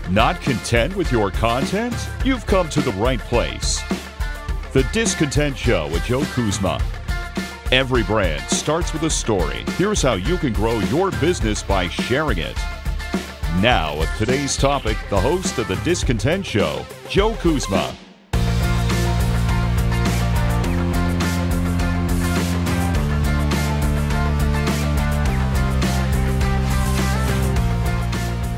Not content with your content? You've come to the right place. The Discontent Show with Joe Kuzma. Every brand starts with a story. Here's how you can grow your business by sharing it. Now, with today's topic, the host of The Discontent Show, Joe Kuzma.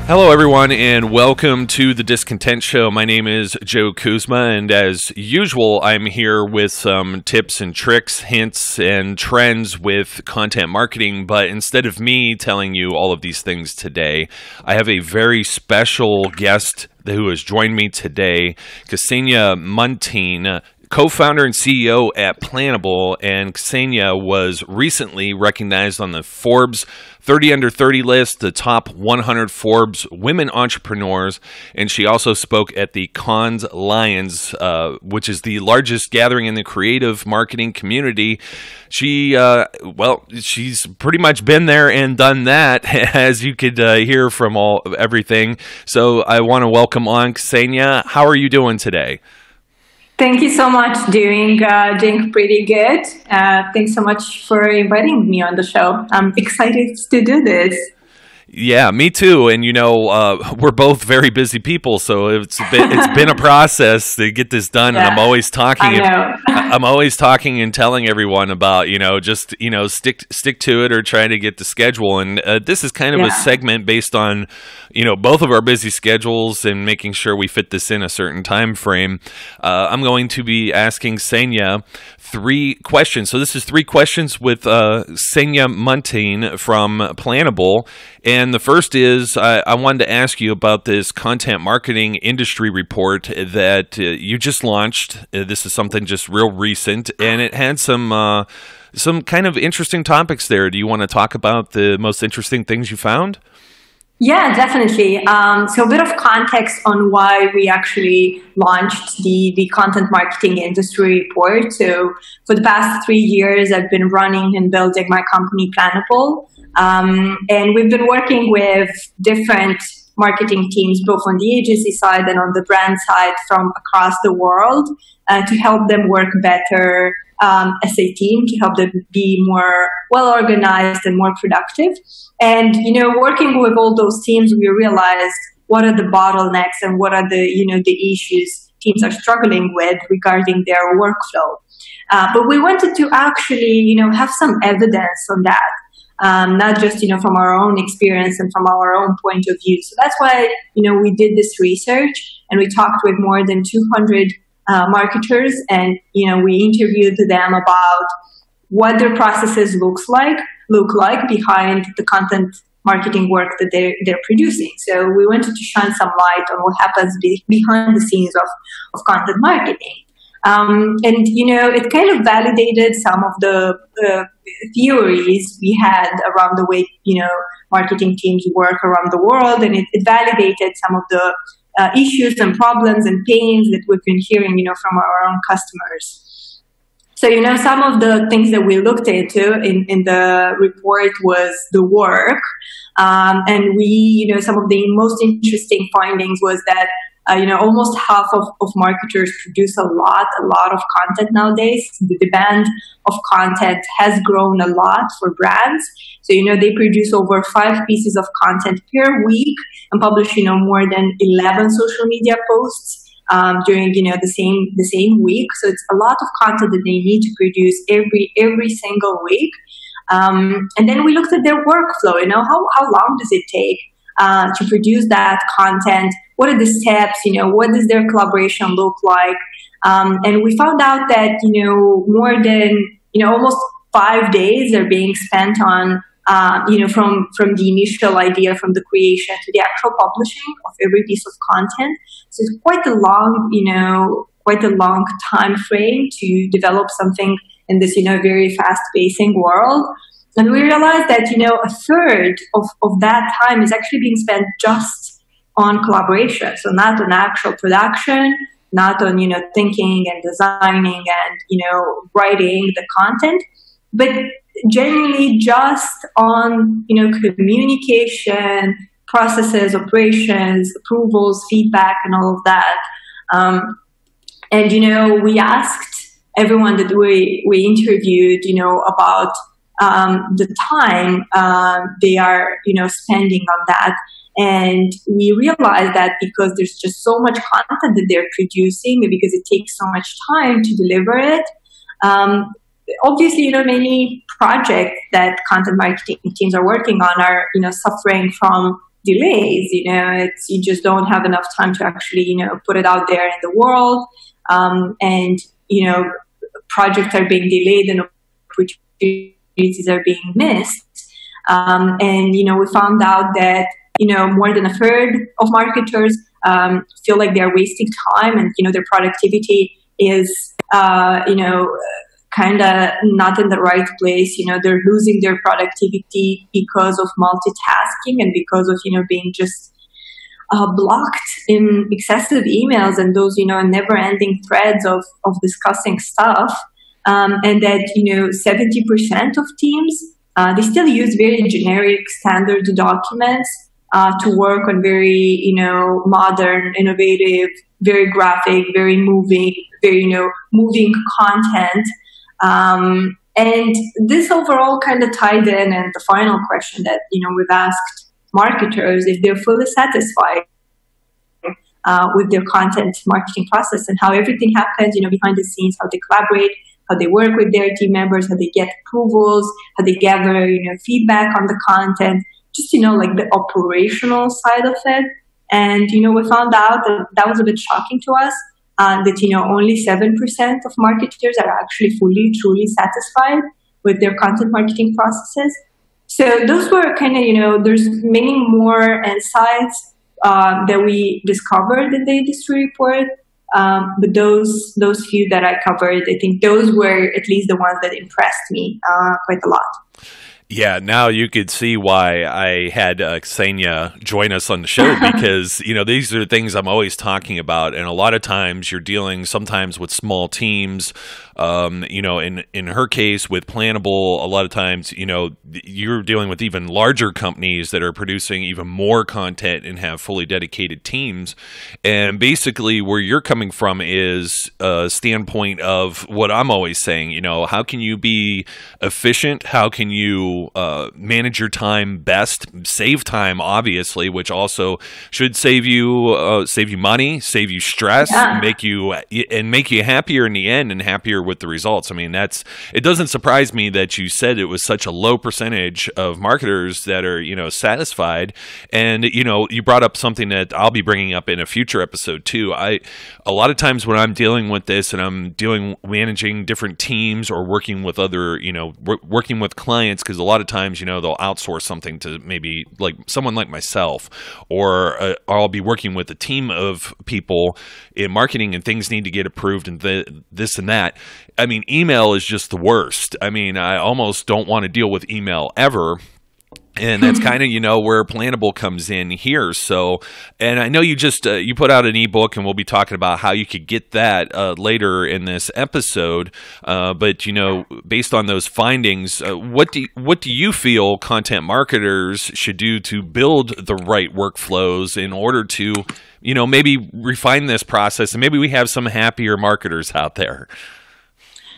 Hello, everyone, and welcome to The Discontent Show. My name is Joe Kuzma, and as usual, I'm here with some tips and tricks, hints, and trends with content marketing. But instead of me telling you all of these things today, I have a very special guest who has joined me today, Xenia Muntean, co-founder and CEO at Planable, and Xenia was recently recognized on the Forbes 30 Under 30 list, the top 100 Forbes Women Entrepreneurs, and she also spoke at the Cannes Lions, which is the largest gathering in the creative marketing community. She's pretty much been there and done that, as you could hear from everything. So I want to welcome on Xenia. How are you doing today? Thank you so much. Doing pretty good. Thanks so much for inviting me on the show. I'm excited to do this. Yeah, me too. And we're both very busy people, so it's been a process to get this done. Yeah, and I'm always talking. I'm always talking and telling everyone about stick to it or try to get the schedule. And this is kind of a segment based on both of our busy schedules and making sure we fit this in a certain time frame. I'm going to be asking Xenia 3 questions. So this is 3 questions with Xenia Muntean from Planable. And the first is, I wanted to ask you about this content marketing industry report that you just launched. This is something just real recent, and it had some kind of interesting topics there. Do you want to talk about the most interesting things you found? Yeah, definitely. So a bit of context on why we actually launched the content marketing industry report. So for the past 3 years, I've been running and building my company Planable. And we've been working with different marketing teams, both on the agency side and on the brand side from across the world, to help them work better as a team, to help them be more well-organized and more productive. And, working with all those teams, we realized what are the bottlenecks and what are the issues teams are struggling with regarding their workflow. But we wanted to actually, have some evidence on that. Not just, from our own experience and from our own point of view. So that's why, we did this research and we talked with more than 200 marketers, and, we interviewed them about what their processes look like behind the content marketing work that they're producing. So we wanted to shine some light on what happens behind the scenes of content marketing. And, it kind of validated some of the theories we had around the way, marketing teams work around the world. And it validated some of the issues and problems and pains that we've been hearing, from our own customers. So, some of the things that we looked into in the report was the work. And some of the most interesting findings was that almost half of marketers produce a lot of content nowadays. The demand of content has grown a lot for brands. So, they produce over 5 pieces of content per week and publish, more than 11 social media posts during, the same week. So it's a lot of content that they need to produce every single week. And then we looked at their workflow, how long does it take to produce that content? What are the steps? What does their collaboration look like? And we found out that, more than, almost 5 days are being spent on, from the initial idea, from the creation to the actual publishing of every piece of content. So it's quite a long time frame to develop something in this, very fast-pacing world. And we realized that, a third of that time is actually being spent just on collaboration. So not on actual production, not on, thinking and designing and, writing the content, but genuinely just on, communication, processes, operations, approvals, feedback, and all of that. And, we asked everyone that we interviewed, about the time they are, spending on that. And we realized that because there's just so much content that they're producing, because it takes so much time to deliver it, obviously, many projects that content marketing teams are working on are, suffering from delays. You just don't have enough time to actually, put it out there in the world. And, projects are being delayed and opportunities are being missed. And, we found out that, more than a third of marketers feel like they're wasting time, and, their productivity is, kind of not in the right place. They're losing their productivity because of multitasking and because of, being just blocked in excessive emails and those, never-ending threads of discussing stuff. And that, 70% of teams, they still use very generic standard documents to work on very, modern, innovative, very graphic, very moving, very, moving content. And this overall kind of tied in, and the final question that, we've asked marketers if they're fully satisfied with their content marketing process and how everything happens, behind the scenes, how they collaborate, how they work with their team members, how they get approvals, how they gather, feedback on the content, just, like the operational side of it. And, we found out that was a bit shocking to us, that, only 7% of marketers are actually fully, truly satisfied with their content marketing processes. So those were kind of, there's many more insights that we discovered in the industry report. But those few that I covered, I think those were at least the ones that impressed me quite a lot. Yeah, now you could see why I had Xenia join us on the show, because, these are things I'm always talking about. And a lot of times you're dealing sometimes with small teams. In her case with Planable, a lot of times, you're dealing with even larger companies that are producing even more content and have fully dedicated teams. And basically where you're coming from is a standpoint of what I'm always saying, how can you be efficient? How can you manage your time best, save time, obviously, which also should save you money, save you stress, make you happier in the end and happier with the results. I mean, it doesn't surprise me that you said it was such a low percentage of marketers that are, satisfied. And, you brought up something that I'll be bringing up in a future episode too. A lot of times when I'm dealing with this and I'm managing different teams or working with other, working with clients, because a lot of times, they'll outsource something to maybe like someone like myself, or I'll be working with a team of people in marketing and things need to get approved and this and that. I mean, email is just the worst. I mean, I almost don't want to deal with email ever. And that's kind of, where Planable comes in here. So, and I know you just, you put out an ebook, and we'll be talking about how you could get that later in this episode. But, based on those findings, what do you feel content marketers should do to build the right workflows in order to, maybe refine this process, and maybe we have some happier marketers out there?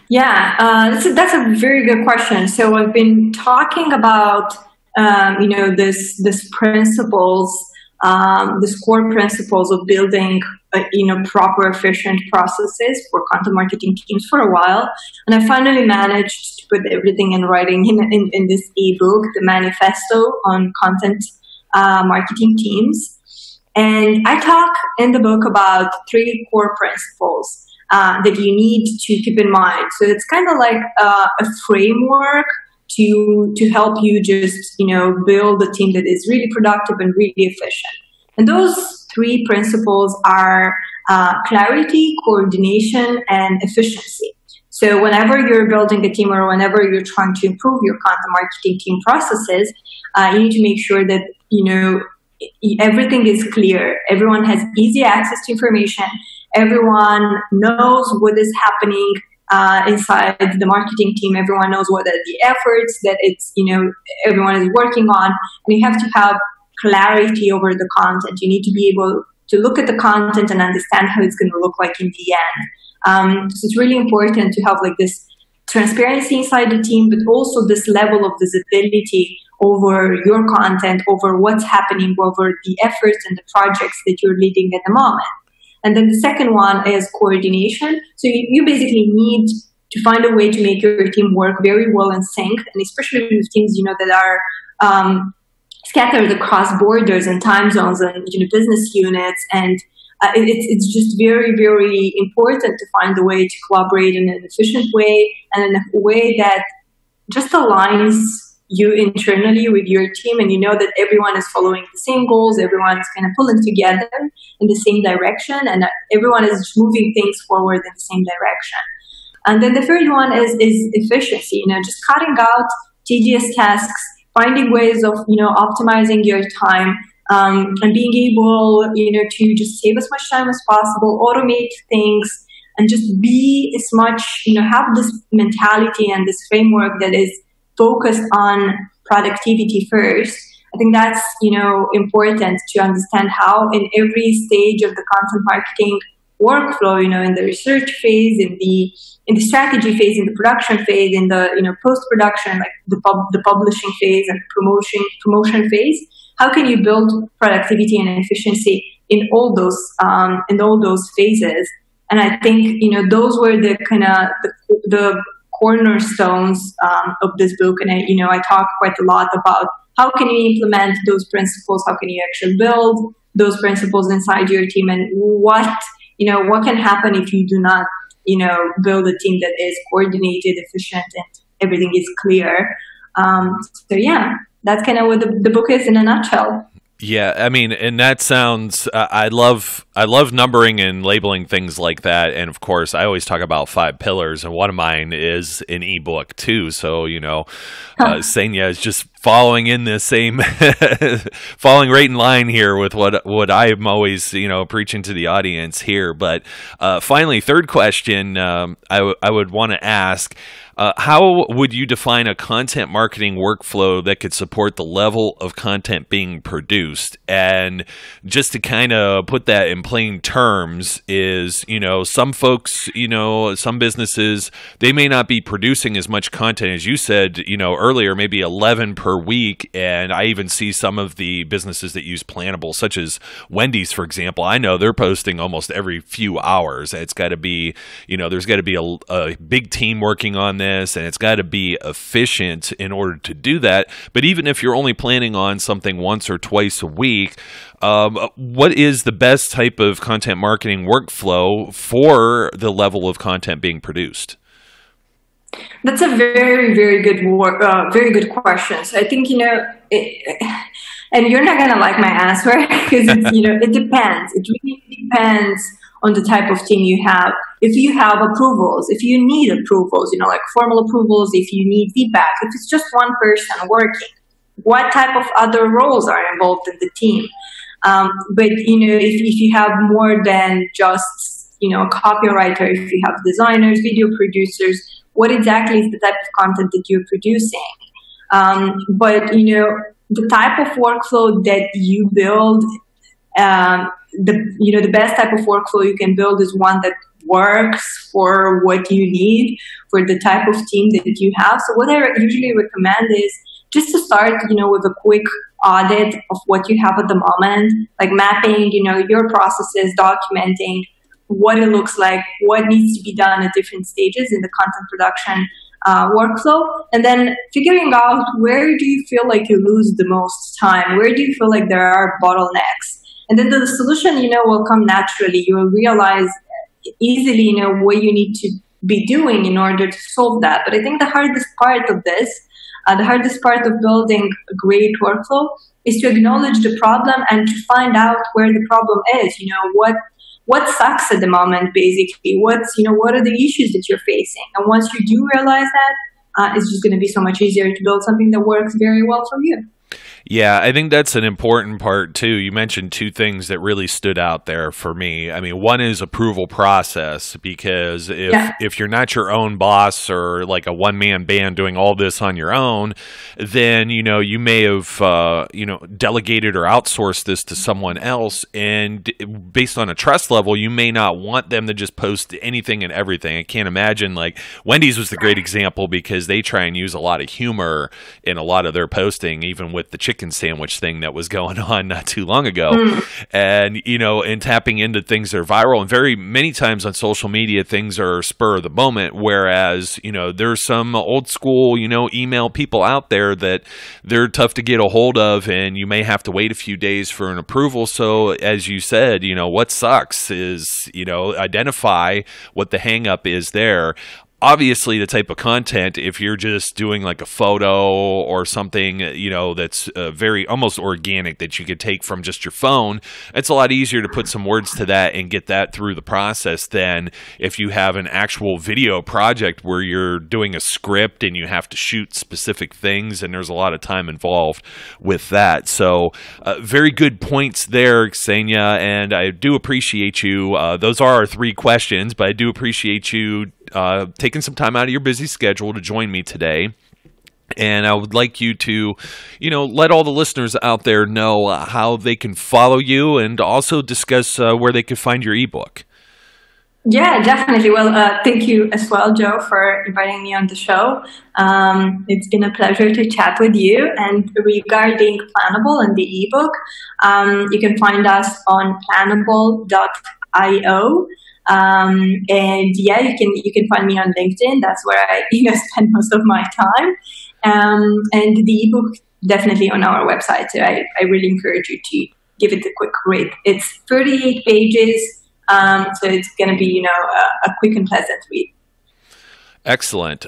Yeah, that's a very good question. So I've been talking about this principles, this core principles of building, proper, efficient processes for content marketing teams for a while. And I finally managed to put everything in writing in this ebook, the Manifesto on content marketing teams. And I talk in the book about 3 core principles that you need to keep in mind. So it's kind of like a framework to help you just, build a team that is really productive and really efficient. And those 3 principles are clarity, coordination, and efficiency. So whenever you're building a team or whenever you're trying to improve your content marketing team processes, you need to make sure that, everything is clear. Everyone has easy access to information. Everyone knows what is happening inside the marketing team. Everyone knows what are the efforts that everyone is working on. And you have to have clarity over the content. You need to be able to look at the content and understand how it's going to look like in the end. So it's really important to have like this transparency inside the team, but also this level of visibility over your content, over what's happening, over the efforts and the projects that you're leading at the moment. And then the second one is coordination. So you basically need to find a way to make your team work very well in sync, and especially with teams, that are scattered across borders and time zones and business units. And it's just very, very important to find a way to collaborate in an efficient way and in a way that just aligns you internally with your team, and that everyone is following the same goals, everyone's kind of pulling together in the same direction, and everyone is moving things forward in the same direction. And then the third one is efficiency, just cutting out tedious tasks, finding ways of, optimizing your time, and being able, to just save as much time as possible, automate things, and just be as much, have this mentality and this framework that is focused on productivity first. I think that's, important to understand how in every stage of the content marketing workflow, in the research phase, in the strategy phase, in the production phase, in the post-production, like the publishing phase and the promotion phase, how can you build productivity and efficiency in all those phases? And I think those were the kind of the cornerstones of this book. And I talk quite a lot about how can you implement those principles, how can you actually build those principles inside your team, and what can happen if you do not build a team that is coordinated, efficient, and everything is clear. So yeah, that's kind of what the book is in a nutshell. Yeah, I mean, and that sounds, I love numbering and labeling things like that. And of course, I always talk about 5 pillars, and one of mine is an ebook too. So, Xenia is just following in the same, falling right in line here with what I'm always, preaching to the audience here. But finally, third question I would want to ask, how would you define a content marketing workflow that could support the level of content being produced? And just to kind of put that in plain terms is, some folks, some businesses, they may not be producing as much content as you said, earlier, maybe 11 per week. And I even see some of the businesses that use Planable, such as Wendy's, for example. I know they're posting almost every few hours. It's got to be, there's got to be a big team working on this, and it's got to be efficient in order to do that. But even if you're only planning on something once or twice a week, what is the best type of content marketing workflow for the level of content being produced? That's a very, very good question. So I think, and you're not going to like my answer because it depends. It really depends on the type of team you have. If you have approvals, if you need approvals, like formal approvals, if you need feedback, if it's just one person working, what type of other roles are involved in the team? But, if you have more than just, a copywriter, if you have designers, video producers, what exactly is the type of content that you're producing? But, the type of workflow that you build, the best type of workflow you can build is one that works for what you need, for the type of team that you have. So what I usually recommend is just to start, with a quick audit of what you have at the moment, like mapping, your processes, documenting what it looks like, what needs to be done at different stages in the content production workflow, and then figuring out where do you feel like you lose the most time, where do you feel like there are bottlenecks. And then the solution, will come naturally. You will realize easily, what you need to be doing in order to solve that. But I think the hardest part of this, the hardest part of building a great workflow is to acknowledge the problem and to find out where the problem is. What sucks at the moment, basically. What are the issues that you're facing? And once you do realize that, it's just going to be so much easier to build something that works very well for you. Yeah, I think that's an important part too. You mentioned two things that really stood out there for me. I mean, one is approval process, because if you're not your own boss or like a one-man band doing all this on your own, then you may have delegated or outsourced this to someone else, and based on a trust level, you may not want them to just post anything and everything. I can't imagine, like Wendy's was the great example, because they try and use a lot of humor in a lot of their posting, even with the chicken sandwich thing that was going on not too long ago. And tapping into things that are viral, and very many times on social media things are spur of the moment, whereas there's some old school email people out there that they're tough to get a hold of, and you may have to wait a few days for an approval. So as you said, what sucks is identify what the hang up is there. Obviously, the type of content, if you're just doing like a photo or something, that's very almost organic that you could take from just your phone, it's a lot easier to put some words to that and get that through the process than if you have an actual video project where you're doing a script and you have to shoot specific things, and there's a lot of time involved with that. So very good points there, Xenia, and I do appreciate you. Those are our three questions, but I do appreciate you taking some time out of your busy schedule to join me today. And I would like you to, let all the listeners out there know how they can follow you, and also discuss where they can find your ebook. Yeah, definitely. Well, thank you as well, Joe, for inviting me on the show. It's been a pleasure to chat with you. And regarding Planable and the ebook, you can find us on planable.io. And yeah, you can find me on LinkedIn. That's where I spend most of my time. And the ebook definitely on our website. So I really encourage you to give it a quick read. It's 38 pages, so it's going to be a quick and pleasant read. Excellent.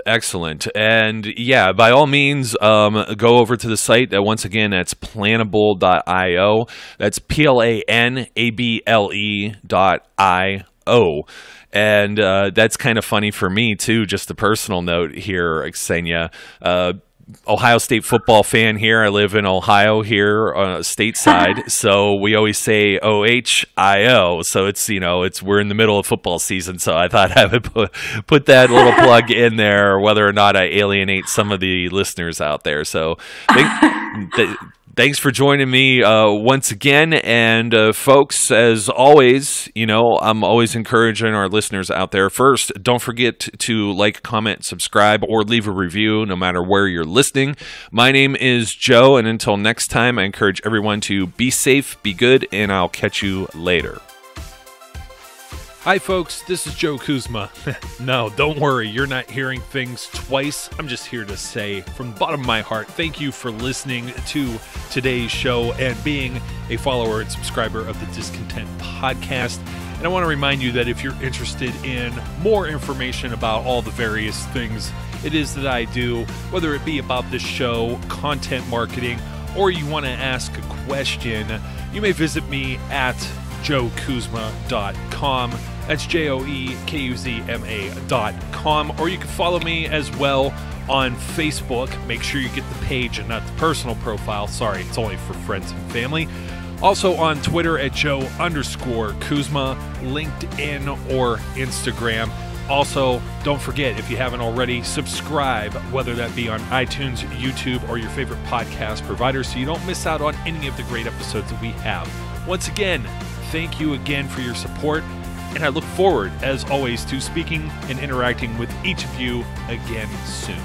And yeah, by all means, go over to the site. Once again, that's planable.io. That's planable.io. And that's kind of funny for me too, just a personal note here, Xenia. Ohio State football fan here. I live in Ohio here, stateside. So we always say OHIO. So it's, we're in the middle of football season. So I thought I would put that little plug in there, whether or not I alienate some of the listeners out there. So thanks for joining me once again. And folks, as always, I'm always encouraging our listeners out there. First, don't forget to like, comment, subscribe, or leave a review no matter where you're listening. My name is Joe, and until next time, I encourage everyone to be safe, be good, and I'll catch you later. Hi folks, this is Joe Kuzma. No, don't worry, you're not hearing things twice. I'm just here to say, from the bottom of my heart, thank you for listening to today's show and being a follower and subscriber of the Discontent Podcast. And I want to remind you that if you're interested in more information about all the various things it is that I do, whether it be about this show, content marketing, or you want to ask a question, you may visit me at joekuzma.com. That's JOEKUZMA.com. Or you can follow me as well on Facebook. Make sure you get the page and not the personal profile. Sorry, it's only for friends and family. Also on Twitter at Joe_Kuzma, LinkedIn or Instagram. Also, don't forget, if you haven't already, subscribe, whether that be on iTunes, YouTube, or your favorite podcast provider, so you don't miss out on any of the great episodes that we have. Once again, thank you again for your support, and I look forward, as always, to speaking and interacting with each of you again soon.